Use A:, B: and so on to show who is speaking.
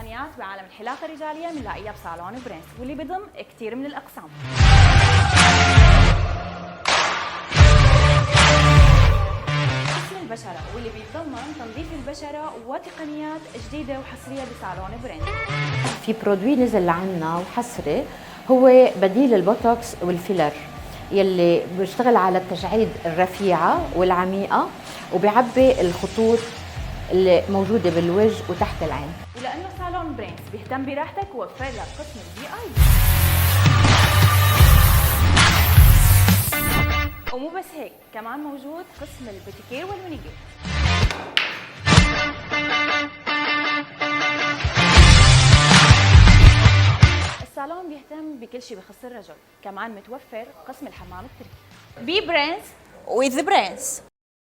A: تقنيات بعالم الحلاقة الرجالية بنلاقيها بصالون برنس، واللي بضم كثير من الأقسام. قسم البشرة، واللي بيتضمن تنظيف البشرة وتقنيات جديدة وحصرية بصالون برنس.
B: في برودوي نزل عنا وحصري هو بديل البوتوكس والفيلر، يلي بيشتغل على التجاعيد الرفيعة والعميقة وبيعبي الخطوط اللي موجودة بالوجه وتحت العين.
A: ولأنه صالون برنس بيهتم براحتك، ووفر لك قسم الVIP. ومو بس هيك، كمان موجود قسم البيتيكير والمانيكير. الصالون بيهتم بكل شيء بخص الرجل، كمان متوفر قسم الحمام التركي. بي برنس with the برنس.